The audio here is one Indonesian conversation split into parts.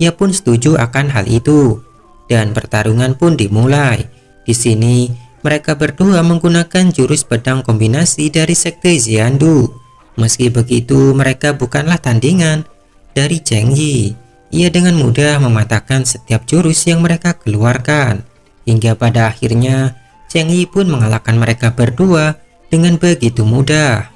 ia pun setuju akan hal itu. Dan pertarungan pun dimulai. Di sini, mereka berdua menggunakan jurus pedang kombinasi dari sekte Xiandu. Meski begitu, mereka bukanlah tandingan dari Cheng Yi. Ia dengan mudah mematahkan setiap jurus yang mereka keluarkan. Hingga pada akhirnya, Cheng Yi pun mengalahkan mereka berdua dengan begitu mudah.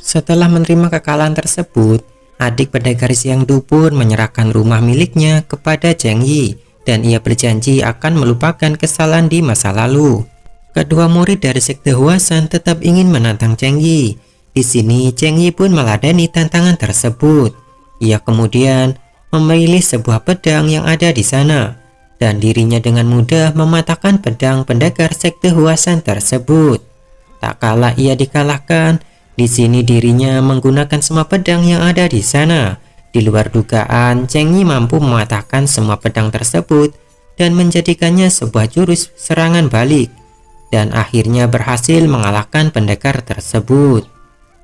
Setelah menerima kekalahan tersebut, adik pendekar Xiangdu pun menyerahkan rumah miliknya kepada Cheng Yi dan ia berjanji akan melupakan kesalahan di masa lalu. Kedua murid dari sekte Huasan tetap ingin menantang Cheng Yi. Di sini Cheng Yi pun meladeni tantangan tersebut. Ia kemudian memilih sebuah pedang yang ada di sana dan dirinya dengan mudah mematahkan pedang pendekar sekte Huasan tersebut. Tak kalah ia dikalahkan. Di sini dirinya menggunakan semua pedang yang ada di sana. Di luar dugaan, Cheng Yi mampu mematahkan semua pedang tersebut dan menjadikannya sebuah jurus serangan balik, dan akhirnya berhasil mengalahkan pendekar tersebut.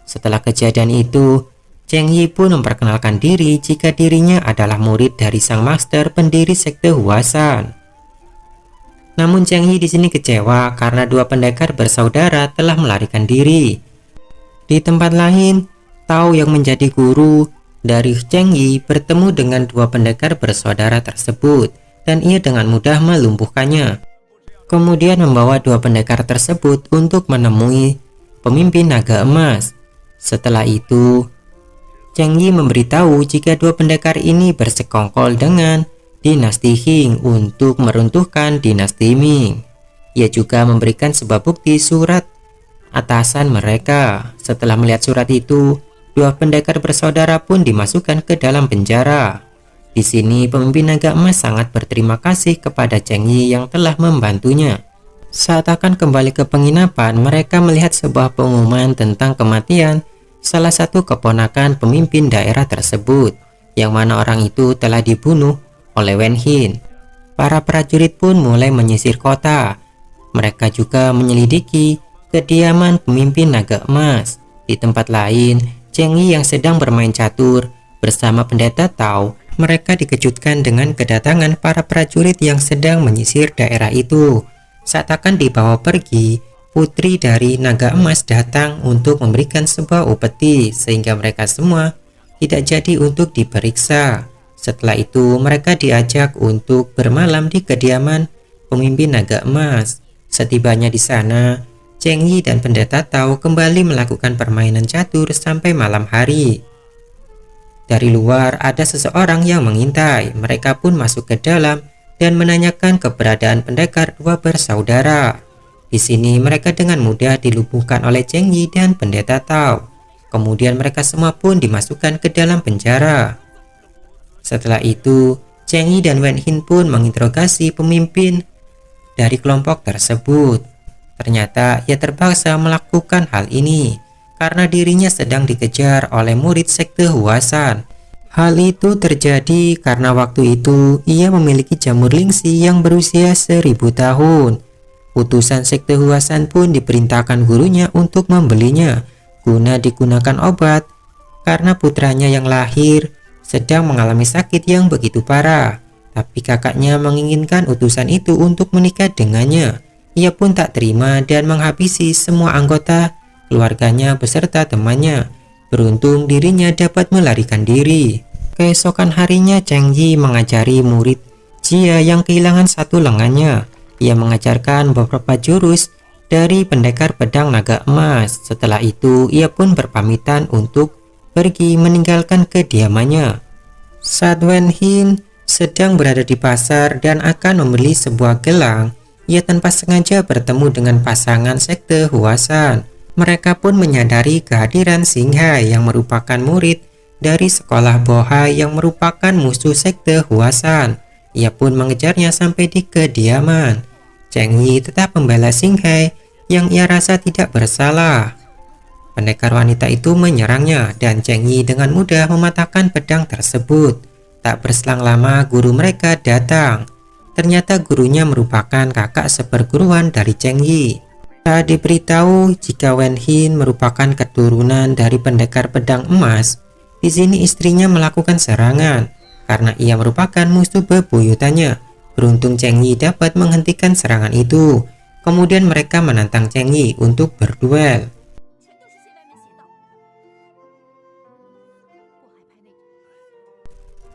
Setelah kejadian itu, Cheng Yi pun memperkenalkan diri jika dirinya adalah murid dari sang master pendiri sekte Huasan. Namun Cheng Yi di sini kecewa karena dua pendekar bersaudara telah melarikan diri. Di tempat lain, Tao yang menjadi guru dari Cheng Yi bertemu dengan dua pendekar bersaudara tersebut dan ia dengan mudah melumpuhkannya. Kemudian membawa dua pendekar tersebut untuk menemui pemimpin naga emas. Setelah itu, Cheng Yi memberitahu jika dua pendekar ini bersekongkol dengan dinasti Qing untuk meruntuhkan dinasti Ming. Ia juga memberikan sebuah bukti surat atasan mereka. Setelah melihat surat itu, dua pendekar bersaudara pun dimasukkan ke dalam penjara. Di sini pemimpin naga emas sangat berterima kasih kepada Cheng Yi yang telah membantunya. Saat akan kembali ke penginapan, mereka melihat sebuah pengumuman tentang kematian salah satu keponakan pemimpin daerah tersebut, yang mana orang itu telah dibunuh oleh Wen Hin. Para prajurit pun mulai menyisir kota. Mereka juga menyelidiki kediaman pemimpin naga emas. Di tempat lain, Cheng Yi yang sedang bermain catur bersama pendeta Tao, mereka dikejutkan dengan kedatangan para prajurit yang sedang menyisir daerah itu. Saat akan dibawa pergi, putri dari naga emas datang untuk memberikan sebuah upeti sehingga mereka semua tidak jadi untuk diperiksa. Setelah itu, mereka diajak untuk bermalam di kediaman pemimpin naga emas. Setibanya di sana, Cheng Yi dan pendeta Tao kembali melakukan permainan catur sampai malam hari. Dari luar ada seseorang yang mengintai. Mereka pun masuk ke dalam dan menanyakan keberadaan pendekar dua bersaudara. Di sini mereka dengan mudah dilumpuhkan oleh Cheng Yi dan pendeta Tao. Kemudian mereka semua pun dimasukkan ke dalam penjara. Setelah itu, Cheng Yi dan Wen Hin pun menginterogasi pemimpin dari kelompok tersebut. Ternyata ia terpaksa melakukan hal ini karena dirinya sedang dikejar oleh murid sekte Huasan. Hal itu terjadi karena waktu itu ia memiliki jamur lingsi yang berusia 1000 tahun. Utusan sekte Huasan pun diperintahkan gurunya untuk membelinya guna digunakan obat karena putranya yang lahir sedang mengalami sakit yang begitu parah. Tapi kakaknya menginginkan utusan itu untuk menikah dengannya. Ia pun tak terima dan menghabisi semua anggota keluarganya beserta temannya. Beruntung dirinya dapat melarikan diri. Keesokan harinya Cheng Yi mengajari murid Jia yang kehilangan satu lengannya. Ia mengajarkan beberapa jurus dari pendekar pedang naga emas. Setelah itu ia pun berpamitan untuk pergi meninggalkan kediamannya. Saat Wen Hin sedang berada di pasar dan akan membeli sebuah gelang, ia tanpa sengaja bertemu dengan pasangan sekte Huasan. Mereka pun menyadari kehadiran Xing Hai yang merupakan murid dari sekolah Bohai yang merupakan musuh sekte Huasan. Ia pun mengejarnya sampai di kediaman. Cheng Yi tetap membela Xing Hai yang ia rasa tidak bersalah. Pendekar wanita itu menyerangnya dan Cheng Yi dengan mudah mematahkan pedang tersebut. Tak berselang lama guru mereka datang. Ternyata gurunya merupakan kakak seperguruan dari Cheng Yi. Saat diberitahu jika Wen Hin merupakan keturunan dari pendekar pedang emas, di sini istrinya melakukan serangan karena ia merupakan musuh bebuyutannya. Beruntung Cheng Yi dapat menghentikan serangan itu. Kemudian mereka menantang Cheng Yi untuk berduel.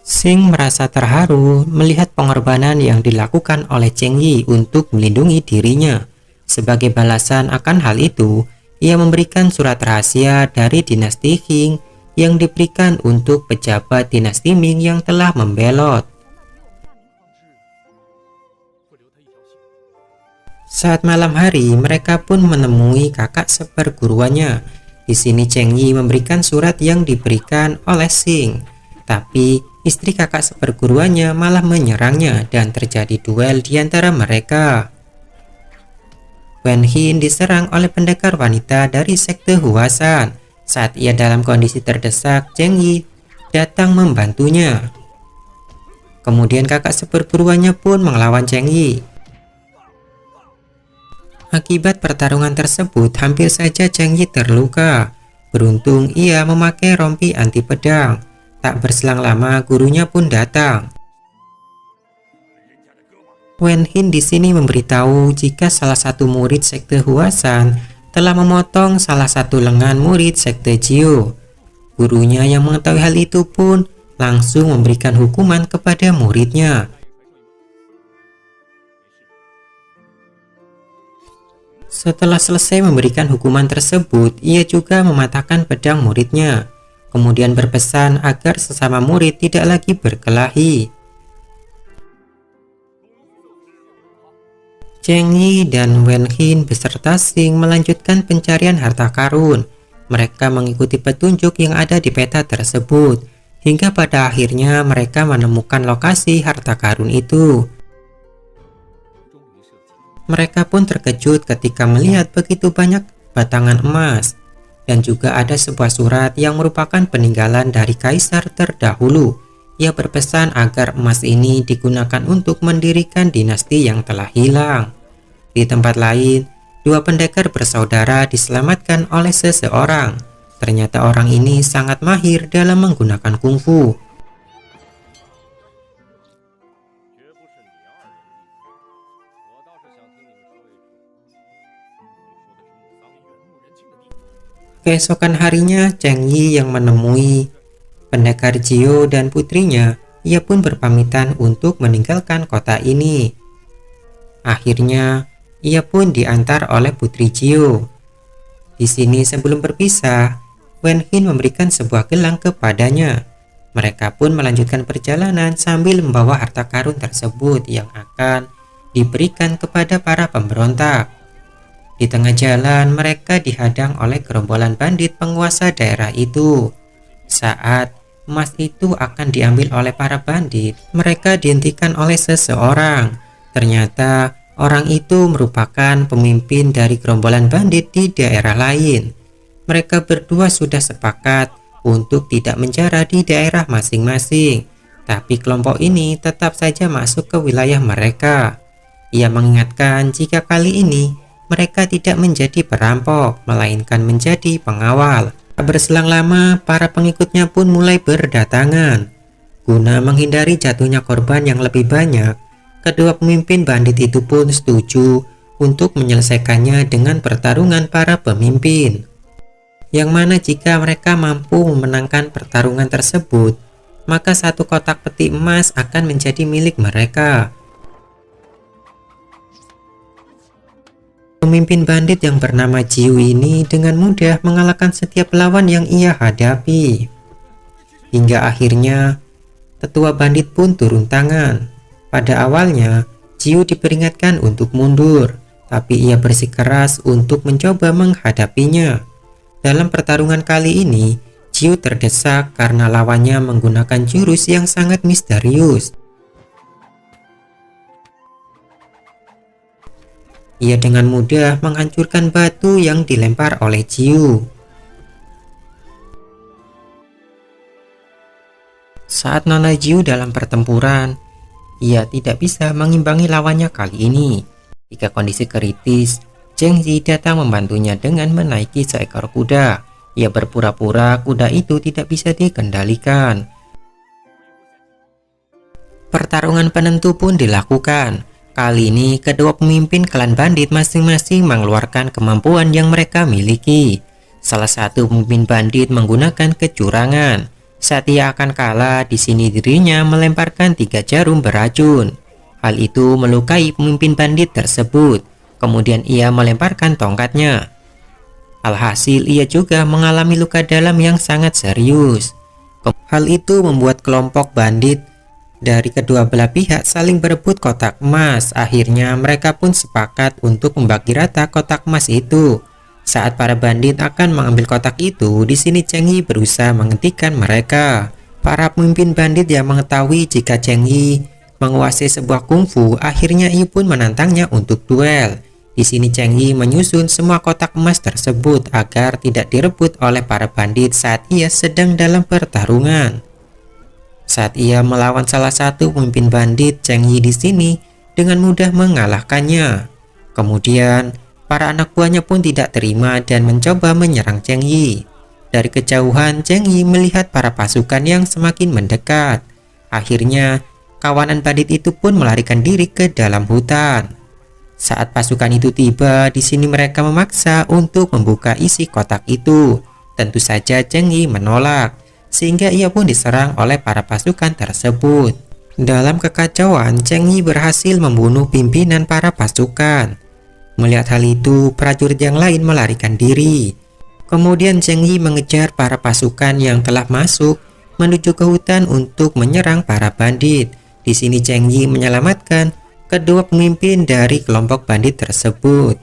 Xing merasa terharu melihat pengorbanan yang dilakukan oleh Cheng Yi untuk melindungi dirinya. Sebagai balasan akan hal itu, ia memberikan surat rahasia dari dinasti Qing yang diberikan untuk pejabat dinasti Ming yang telah membelot. Saat malam hari, mereka pun menemui kakak seperguruannya. Di sini Cheng Yi memberikan surat yang diberikan oleh Xing, tapi istri kakak seperguruannya malah menyerangnya dan terjadi duel di antara mereka. Wen Hin diserang oleh pendekar wanita dari sekte Huasan. Saat ia dalam kondisi terdesak, Cheng Yi datang membantunya. Kemudian kakak seperguruannya pun melawan Cheng Yi. Akibat pertarungan tersebut, hampir saja Cheng Yi terluka. Beruntung ia memakai rompi anti pedang. Tak berselang lama, gurunya pun datang. Wen Hin di sini memberitahu jika salah satu murid sekte Huasan telah memotong salah satu lengan murid sekte Jiu. Gurunya yang mengetahui hal itu pun langsung memberikan hukuman kepada muridnya. Setelah selesai memberikan hukuman tersebut, ia juga mematahkan pedang muridnya. Kemudian berpesan agar sesama murid tidak lagi berkelahi. Cheng Yi dan Wen Hin beserta Xing melanjutkan pencarian harta karun. Mereka mengikuti petunjuk yang ada di peta tersebut, hingga pada akhirnya mereka menemukan lokasi harta karun itu. Mereka pun terkejut ketika melihat begitu banyak batangan emas, dan juga ada sebuah surat yang merupakan peninggalan dari kaisar terdahulu. Ia berpesan agar emas ini digunakan untuk mendirikan dinasti yang telah hilang. Di tempat lain, dua pendekar bersaudara diselamatkan oleh seseorang. Ternyata orang ini sangat mahir dalam menggunakan kungfu. Keesokan harinya, Cheng Yi yang menemui pendekar Jiu dan putrinya. Ia pun berpamitan untuk meninggalkan kota ini. Akhirnya, ia pun diantar oleh putri Jiu. Di sini sebelum berpisah, Wen Hin memberikan sebuah gelang kepadanya. Mereka pun melanjutkan perjalanan sambil membawa harta karun tersebut yang akan diberikan kepada para pemberontak. Di tengah jalan, mereka dihadang oleh gerombolan bandit penguasa daerah itu. Saat emas itu akan diambil oleh para bandit, mereka dihentikan oleh seseorang. Ternyata orang itu merupakan pemimpin dari gerombolan bandit di daerah lain. Mereka berdua sudah sepakat untuk tidak menjara di daerah masing-masing, tapi kelompok ini tetap saja masuk ke wilayah mereka. Ia mengingatkan jika kali ini mereka tidak menjadi perampok, melainkan menjadi pengawal. Tak berselang lama, para pengikutnya pun mulai berdatangan. Guna menghindari jatuhnya korban yang lebih banyak, kedua pemimpin bandit itu pun setuju untuk menyelesaikannya dengan pertarungan para pemimpin. Yang mana jika mereka mampu memenangkan pertarungan tersebut, maka satu kotak peti emas akan menjadi milik mereka. Pemimpin bandit yang bernama Jiu ini dengan mudah mengalahkan setiap lawan yang ia hadapi. Hingga akhirnya, tetua bandit pun turun tangan. Pada awalnya, Jiu diperingatkan untuk mundur, tapi ia bersikeras untuk mencoba menghadapinya. Dalam pertarungan kali ini, Jiu terdesak karena lawannya menggunakan jurus yang sangat misterius. Ia dengan mudah menghancurkan batu yang dilempar oleh Jiu. Saat Nona Jiu dalam pertempuran, ia tidak bisa mengimbangi lawannya kali ini. Jika kondisi kritis, Zheng Yi datang membantunya dengan menaiki seekor kuda. Ia berpura-pura kuda itu tidak bisa dikendalikan. Pertarungan penentu pun dilakukan. Kali ini kedua pemimpin klan bandit masing-masing mengeluarkan kemampuan yang mereka miliki. Salah satu pemimpin bandit menggunakan kecurangan. Saat ia akan kalah, di sini dirinya melemparkan 3 jarum beracun. Hal itu melukai pemimpin bandit tersebut. Kemudian ia melemparkan tongkatnya. Alhasil ia juga mengalami luka dalam yang sangat serius. Hal itu membuat kelompok bandit dari kedua belah pihak saling berebut kotak emas. Akhirnya mereka pun sepakat untuk membagi rata kotak emas itu. Saat para bandit akan mengambil kotak itu, di sini Zheng Yi berusaha menghentikan mereka. Para pemimpin bandit yang mengetahui jika Zheng Yi menguasai sebuah kungfu, akhirnya ia pun menantangnya untuk duel. Di sini Zheng Yi menyusun semua kotak emas tersebut agar tidak direbut oleh para bandit saat ia sedang dalam pertarungan. Saat ia melawan salah satu pemimpin bandit, Zheng Yi di sini dengan mudah mengalahkannya. Kemudian para anak buahnya pun tidak terima dan mencoba menyerang Zheng Yi. Dari kejauhan, Zheng Yi melihat para pasukan yang semakin mendekat. Akhirnya kawanan bandit itu pun melarikan diri ke dalam hutan. Saat pasukan itu tiba, di sini mereka memaksa untuk membuka isi kotak itu. Tentu saja Zheng Yi menolak, sehingga ia pun diserang oleh para pasukan tersebut. Dalam kekacauan, Zheng Yi berhasil membunuh pimpinan para pasukan. Melihat hal itu, prajurit yang lain melarikan diri. Kemudian Zheng Yi mengejar para pasukan yang telah masuk menuju ke hutan untuk menyerang para bandit. Di sini Zheng Yi menyelamatkan kedua pemimpin dari kelompok bandit tersebut.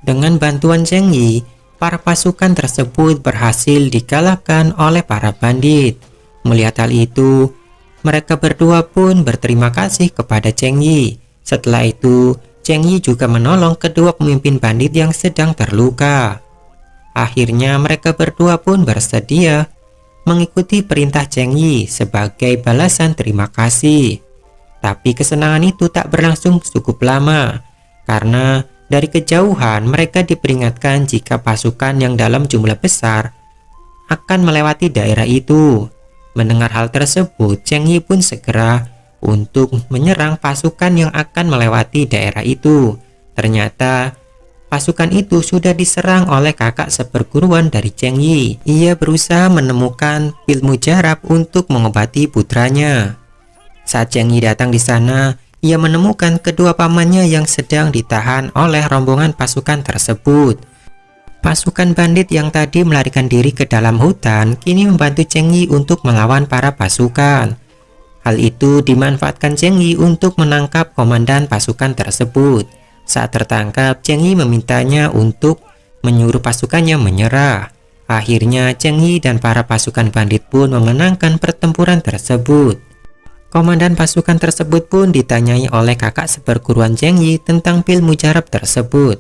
Dengan bantuan Zheng Yi, para pasukan tersebut berhasil dikalahkan oleh para bandit. Melihat hal itu, mereka berdua pun berterima kasih kepada Zheng Yi. Setelah itu, Zheng Yi juga menolong kedua pemimpin bandit yang sedang terluka. Akhirnya mereka berdua pun bersedia mengikuti perintah Zheng Yi sebagai balasan terima kasih. Tapi kesenangan itu tak berlangsung cukup lama, karena dari kejauhan mereka diperingatkan jika pasukan yang dalam jumlah besar akan melewati daerah itu. Mendengar hal tersebut, Zheng Yi pun segera untuk menyerang pasukan yang akan melewati daerah itu. Ternyata pasukan itu sudah diserang oleh kakak seperguruan dari Zheng Yi. Ia berusaha menemukan pil mujarab untuk mengobati putranya. Saat Zheng Yi datang di sana, ia menemukan kedua pamannya yang sedang ditahan oleh rombongan pasukan tersebut. Pasukan bandit yang tadi melarikan diri ke dalam hutan kini membantu Zheng Yi untuk melawan para pasukan. Hal itu dimanfaatkan Zheng Yi untuk menangkap komandan pasukan tersebut. Saat tertangkap, Zheng Yi memintanya untuk menyuruh pasukannya menyerah. Akhirnya Zheng Yi dan para pasukan bandit pun memenangkan pertempuran tersebut. Komandan pasukan tersebut pun ditanyai oleh kakak seperguruan Zheng Yi tentang pil mujarab tersebut.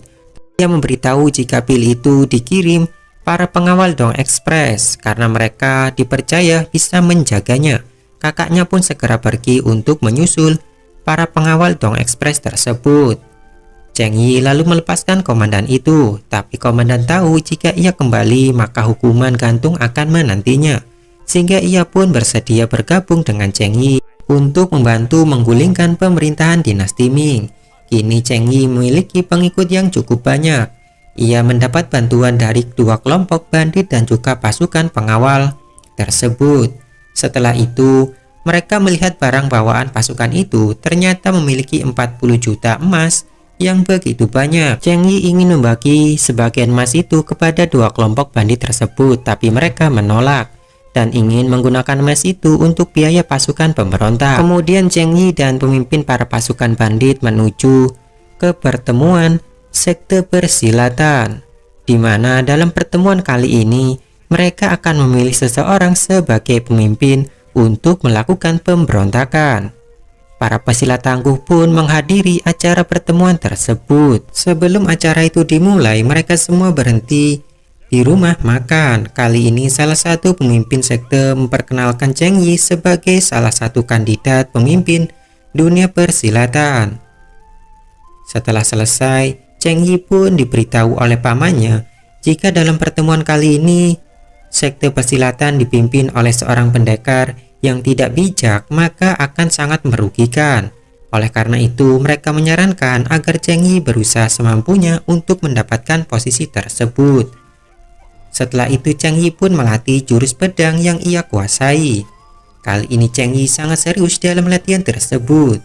Ia memberitahu jika pil itu dikirim para pengawal Dong Express karena mereka dipercaya bisa menjaganya. Kakaknya pun segera pergi untuk menyusul para pengawal Dong Express tersebut. Zheng Yi lalu melepaskan komandan itu, tapi komandan tahu jika ia kembali maka hukuman gantung akan menantinya, sehingga ia pun bersedia bergabung dengan Zheng Yi untuk membantu menggulingkan pemerintahan dinasti Ming. Kini Zheng Yi memiliki pengikut yang cukup banyak. Ia mendapat bantuan dari dua kelompok bandit dan juga pasukan pengawal tersebut. Setelah itu, mereka melihat barang bawaan pasukan itu ternyata memiliki 40 juta emas yang begitu banyak. Zheng Yi ingin membagi sebagian emas itu kepada dua kelompok bandit tersebut, tapi mereka menolak dan ingin menggunakan emas itu untuk biaya pasukan pemberontak. Kemudian Zheng Yi dan pemimpin para pasukan bandit menuju ke pertemuan sekte persilatan, di mana dalam pertemuan kali ini mereka akan memilih seseorang sebagai pemimpin untuk melakukan pemberontakan. Para pesilat tangguh pun menghadiri acara pertemuan tersebut. Sebelum acara itu dimulai, mereka semua berhenti di rumah makan. Kali ini salah satu pemimpin sekte memperkenalkan Zheng Yi sebagai salah satu kandidat pemimpin dunia persilatan. Setelah selesai, Cheng Yi pun diberitahu oleh pamannya jika dalam pertemuan kali ini sekte persilatan dipimpin oleh seorang pendekar yang tidak bijak, maka akan sangat merugikan. Oleh karena itu, mereka menyarankan agar Cheng Yi berusaha semampunya untuk mendapatkan posisi tersebut. Setelah itu, Cheng Yi pun melatih jurus pedang yang ia kuasai. Kali ini Cheng Yi sangat serius dalam latihan tersebut.